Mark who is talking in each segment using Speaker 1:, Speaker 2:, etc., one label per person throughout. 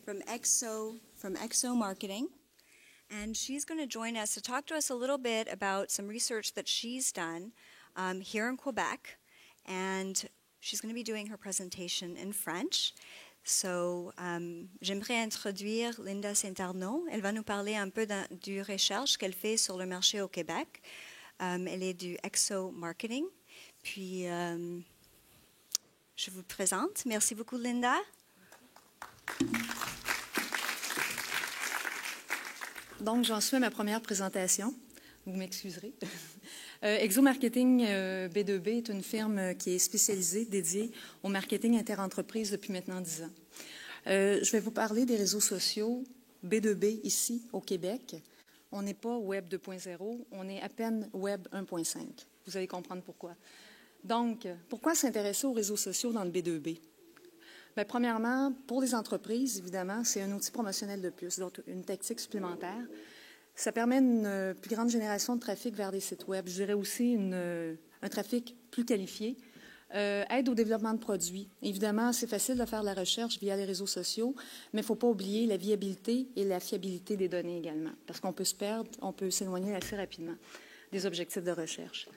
Speaker 1: from EXO Marketing. And she's going to join us to talk to us a little bit about some research that she's done here in Quebec. And she's going to be doing her presentation in French. So, j'aimerais introduire Linda Saint-Arnaud. Elle va nous parler un peu du recherche qu'elle fait sur le marché au Québec. Elle est du EXO Marketing. Puis, je vous présente. Merci beaucoup, Linda.
Speaker 2: Donc, j'en suis à ma première présentation. Vous m'excuserez. EXO Marketing B2B est une firme qui est spécialisée, dédiée au marketing interentreprise depuis maintenant 10 ans. Je vais vous parler des réseaux sociaux B2B ici au Québec. On n'est pas Web 2.0, on est à peine Web 1.5. Vous allez comprendre pourquoi. Donc, pourquoi s'intéresser aux réseaux sociaux dans le B2B? Bien, premièrement, pour les entreprises, évidemment, c'est un outil promotionnel de plus, donc une tactique supplémentaire. Ça permet une plus grande génération de trafic vers des sites Web. Je dirais aussi un trafic plus qualifié. Aide au développement de produits. Évidemment, c'est facile de faire de la recherche via les réseaux sociaux, mais il ne faut pas oublier la viabilité et la fiabilité des données également, parce qu'on peut se perdre, on peut s'éloigner assez rapidement des objectifs de recherche.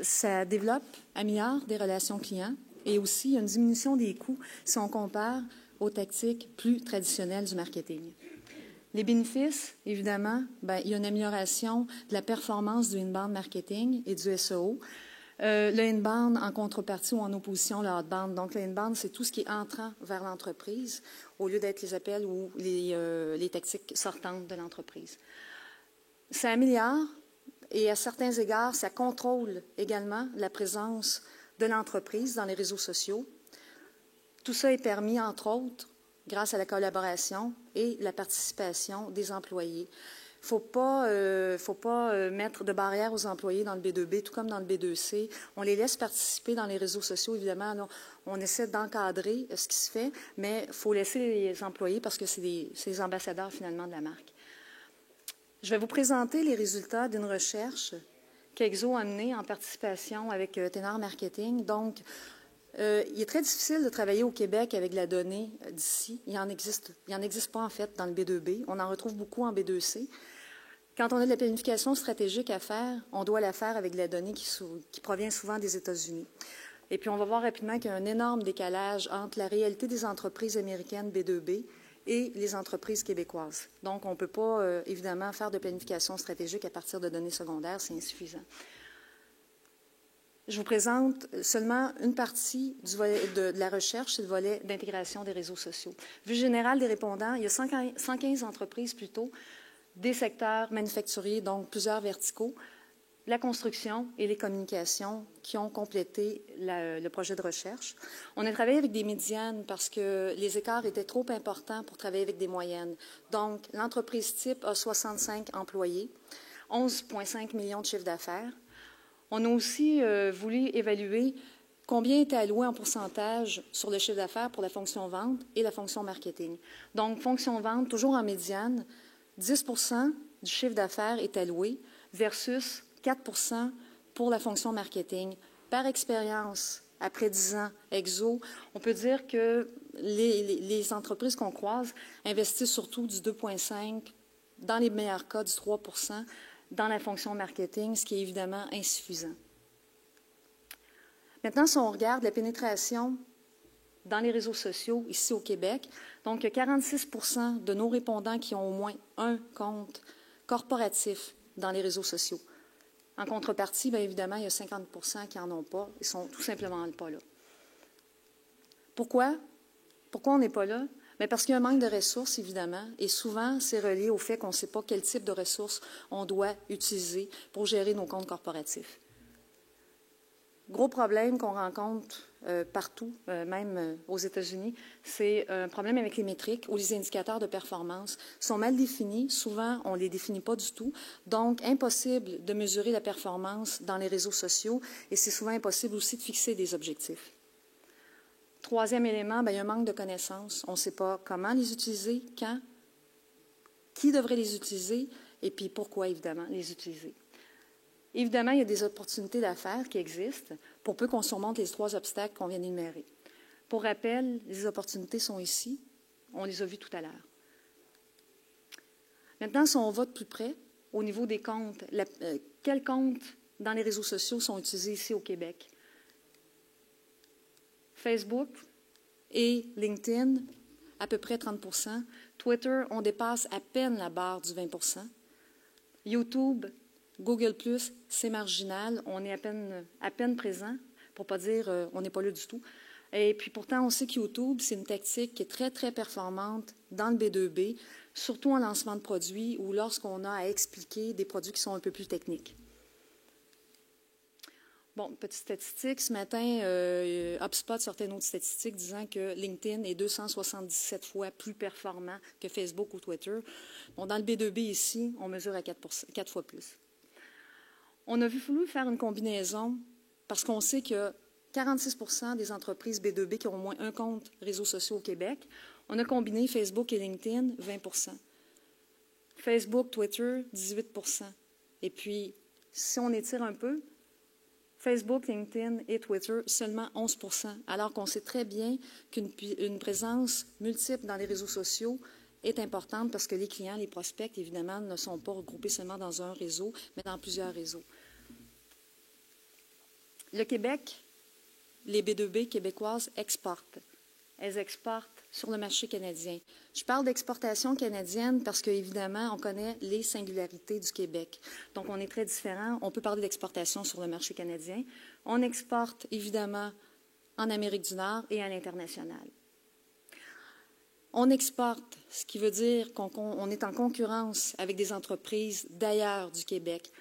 Speaker 2: Ça développe, améliore des relations clients et aussi une diminution des coûts si on compare aux tactiques plus traditionnelles du marketing. Les bénéfices, évidemment, bien, il y a une amélioration de la performance du inbound marketing et du SEO. Le inbound en contrepartie ou en opposition au outbound. Donc, le inbound, c'est tout ce qui est entrant vers l'entreprise au lieu d'être les appels ou les tactiques sortantes de l'entreprise. Ça améliore et à certains égards, ça contrôle également la présence de l'entreprise dans les réseaux sociaux. Tout ça est permis, entre autres, grâce à la collaboration et la participation des employés. Il ne faut pas mettre de barrières aux employés dans le B2B, tout comme dans le B2C. On les laisse participer dans les réseaux sociaux, évidemment. On essaie d'encadrer ce qui se fait, mais il faut laisser les employés parce que c'est les ambassadeurs, finalement, de la marque. Je vais vous présenter les résultats d'une recherche qu'EXO a menée en participation avec Ténor Marketing. Donc, il est très difficile de travailler au Québec avec la donnée d'ici. Il n'en existe pas, en fait, dans le B2B. On en retrouve beaucoup en B2C. Quand on a de la planification stratégique à faire, on doit la faire avec de la donnée qui provient souvent des États-Unis. Et puis, on va voir rapidement qu'il y a un énorme décalage entre la réalité des entreprises américaines B2B et les entreprises québécoises. Donc, on ne peut pas, évidemment, faire de planification stratégique à partir de données secondaires, c'est insuffisant. Je vous présente seulement une partie du volet de la recherche, c'est le volet d'intégration des réseaux sociaux. Vue générale des répondants, il y a 115 entreprises plutôt, des secteurs manufacturiers, donc plusieurs verticaux, la construction et les communications qui ont complété le projet de recherche. On a travaillé avec des médianes parce que les écarts étaient trop importants pour travailler avec des moyennes. Donc, l'entreprise type a 65 employés, 11,5 millions de chiffre d'affaires. On a aussi voulu évaluer combien était alloué en pourcentage sur le chiffre d'affaires pour la fonction vente et la fonction marketing. Donc, fonction vente, toujours en médiane, 10 du chiffre d'affaires est alloué versus 4 pour la fonction marketing. Par expérience, après 10 ans, EXO, on peut dire que les entreprises qu'on croise investissent surtout du 2,5, dans les meilleurs cas du 3 dans la fonction marketing, ce qui est évidemment insuffisant. Maintenant, si on regarde la pénétration dans les réseaux sociaux ici au Québec, donc il y a 46 de nos répondants qui ont au moins un compte corporatif dans les réseaux sociaux. En contrepartie, bien évidemment, il y a 50 qui n'en ont pas. Ils ne sont tout simplement pas là. Pourquoi? Pourquoi on n'est pas là? Bien parce qu'il y a un manque de ressources, évidemment, et souvent, c'est relié au fait qu'on ne sait pas quel type de ressources on doit utiliser pour gérer nos comptes corporatifs. Gros problème qu'on rencontre partout, même aux États-Unis, c'est un problème avec les métriques ou les indicateurs de performance sont mal définis. Souvent, on ne les définit pas du tout. Donc, impossible de mesurer la performance dans les réseaux sociaux et c'est souvent impossible aussi de fixer des objectifs. Troisième élément, bien, il y a un manque de connaissances. On ne sait pas comment les utiliser, quand, qui devrait les utiliser et puis pourquoi, évidemment, les utiliser. Évidemment, il y a des opportunités d'affaires qui existent pour peu qu'on surmonte les 3 obstacles qu'on vient d'énumérer. Pour rappel, les opportunités sont ici. On les a vus tout à l'heure. Maintenant, si on va de plus près, au niveau des comptes, quels comptes dans les réseaux sociaux sont utilisés ici au Québec? Facebook et LinkedIn, à peu près 30 %. Twitter, on dépasse à peine la barre du 20 %. YouTube, Google+, c'est marginal. On est à peine présent, pour ne pas dire on n'est pas là du tout. Et puis pourtant, on sait que YouTube, c'est une tactique qui est très, très performante dans le B2B, surtout en lancement de produits ou lorsqu'on a à expliquer des produits qui sont un peu plus techniques. Bon, petite statistique, ce matin, HubSpot sortait une autre statistique disant que LinkedIn est 277 fois plus performant que Facebook ou Twitter. Bon, dans le B2B ici, on mesure à 4 fois plus. On a voulu faire une combinaison parce qu'on sait que 46 % des entreprises B2B qui ont au moins un compte réseaux sociaux au Québec. On a combiné Facebook et LinkedIn, 20 %. Facebook, Twitter, 18 %. Et puis, si on étire un peu, Facebook, LinkedIn et Twitter, seulement 11 %, alors qu'on sait très bien qu'une présence multiple dans les réseaux sociaux est importante parce que les clients, les prospects, évidemment, ne sont pas regroupés seulement dans un réseau, mais dans plusieurs réseaux. Le Québec, les B2B québécoises exportent. Elles exportent sur le marché canadien. Je parle d'exportation canadienne parce qu'évidemment, on connaît les singularités du Québec. Donc, on est très différents. On peut parler d'exportation sur le marché canadien. On exporte, évidemment, en Amérique du Nord et à l'international. On exporte, ce qui veut dire qu'on est en concurrence avec des entreprises d'ailleurs du Québec.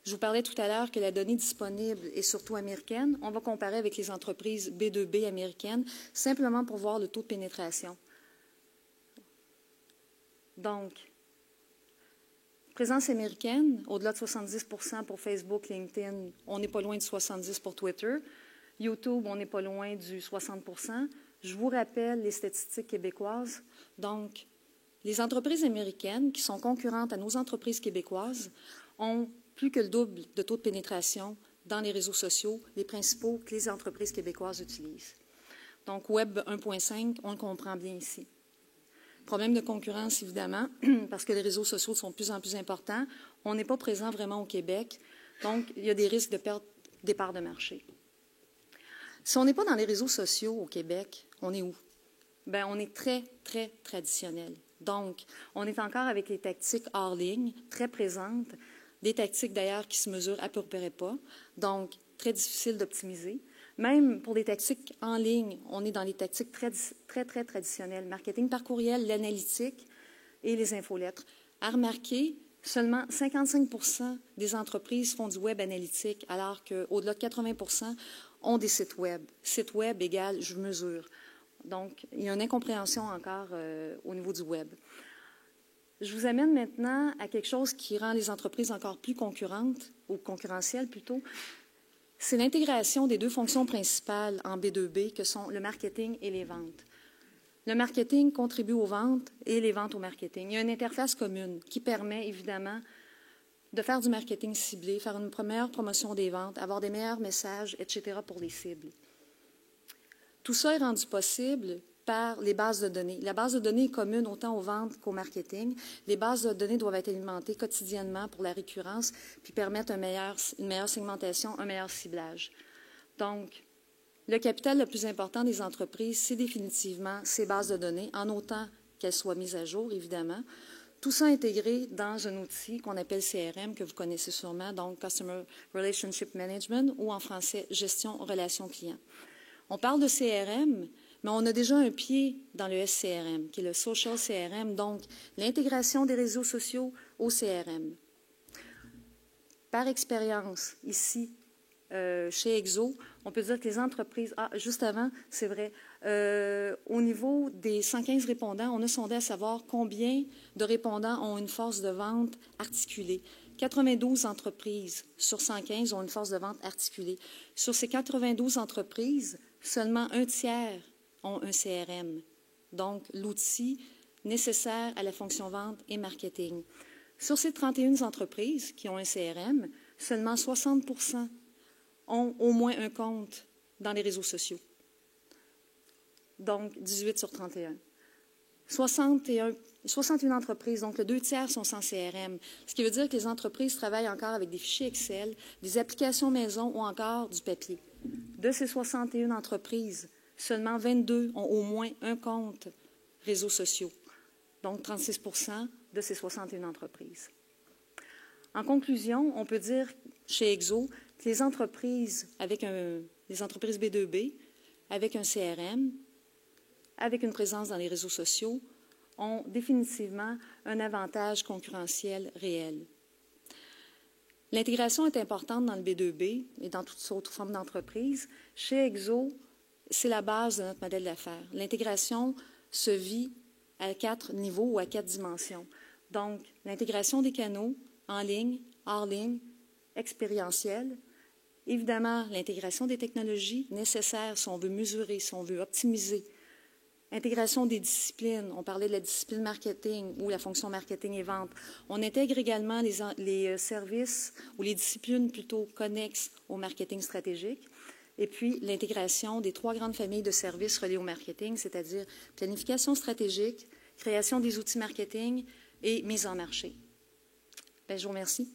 Speaker 2: Je vous parlais tout à l'heure que la donnée disponible est surtout américaine. On va comparer avec les entreprises B2B américaines, simplement pour voir le taux de pénétration. Donc, présence américaine, au-delà de 70 % pour Facebook, LinkedIn, on n'est pas loin de 70 % pour Twitter. YouTube, on n'est pas loin du 60 %. Je vous rappelle les statistiques québécoises. Donc, les entreprises américaines qui sont concurrentes à nos entreprises québécoises ont plus que le double de taux de pénétration dans les réseaux sociaux, les principaux que les entreprises québécoises utilisent. Donc, Web 1.5, on le comprend bien ici. Problème de concurrence, évidemment, parce que les réseaux sociaux sont de plus en plus importants. On n'est pas présent vraiment au Québec, donc il y a des risques de perdre des parts de marché. Si on n'est pas dans les réseaux sociaux au Québec, on est où? Bien, on est très, très traditionnel. Donc, on est encore avec les tactiques hors ligne, très présentes, des tactiques d'ailleurs qui se mesurent à peu près pas, donc très difficile d'optimiser. Même pour des tactiques en ligne, on est dans les tactiques très, très, très traditionnelles. Marketing par courriel, l'analytique et les infolettres. À remarquer, seulement 55 % des entreprises font du web analytique, alors qu'au-delà de 80 % ont des sites web. Site web égale je mesure. Donc, il y a une incompréhension encore au niveau du web. Je vous amène maintenant à quelque chose qui rend les entreprises encore plus concurrentes, ou concurrentielles plutôt. C'est l'intégration des deux fonctions principales en B2B que sont le marketing et les ventes. Le marketing contribue aux ventes et les ventes au marketing. Il y a une interface commune qui permet évidemment de faire du marketing ciblé, faire une première promotion des ventes, avoir des meilleurs messages, etc. pour les cibles. Tout ça est rendu possible par les bases de données. La base de données est commune autant aux ventes qu'au marketing. Les bases de données doivent être alimentées quotidiennement pour la récurrence, puis permettre une meilleure segmentation, un meilleur ciblage. Donc, le capital le plus important des entreprises, c'est définitivement ces bases de données, en autant qu'elles soient mises à jour, évidemment. Tout ça intégré dans un outil qu'on appelle CRM, que vous connaissez sûrement, donc Customer Relationship Management, ou en français, Gestion Relations Clients. On parle de CRM, mais on a déjà un pied dans le SCRM, qui est le Social CRM, donc l'intégration des réseaux sociaux au CRM. Par expérience, ici, chez Exo, on peut dire que les entreprises... Ah, juste avant, c'est vrai, au niveau des 115 répondants, on a sondé à savoir combien de répondants ont une force de vente articulée. 92 entreprises sur 115 ont une force de vente articulée. Sur ces 92 entreprises, seulement un tiers ont un CRM, donc l'outil nécessaire à la fonction vente et marketing. Sur ces 31 entreprises qui ont un CRM, seulement 60 % ont au moins un compte dans les réseaux sociaux. Donc, 18 sur 31. 61 entreprises, donc le 2/3 sont sans CRM, ce qui veut dire que les entreprises travaillent encore avec des fichiers Excel, des applications maison ou encore du papier. De ces 61 entreprises, seulement 22 ont au moins un compte réseaux sociaux, donc 36% de ces 61 entreprises. En conclusion, on peut dire chez Exo que les entreprises B2B, avec un CRM, avec une présence dans les réseaux sociaux, ont définitivement un avantage concurrentiel réel. L'intégration est importante dans le B2B et dans toutes autres formes d'entreprise. Chez Exo, c'est la base de notre modèle d'affaires. L'intégration se vit à 4 niveaux ou à 4 dimensions. Donc, l'intégration des canaux en ligne, hors ligne, expérientielle. Évidemment, l'intégration des technologies nécessaires si on veut mesurer, si on veut optimiser. Intégration des disciplines. On parlait de la discipline marketing ou la fonction marketing et vente. On intègre également les services ou les disciplines plutôt connexes au marketing stratégique. Et puis, l'intégration des 3 grandes familles de services reliés au marketing, c'est-à-dire planification stratégique, création des outils marketing et mise en marché. Je vous remercie.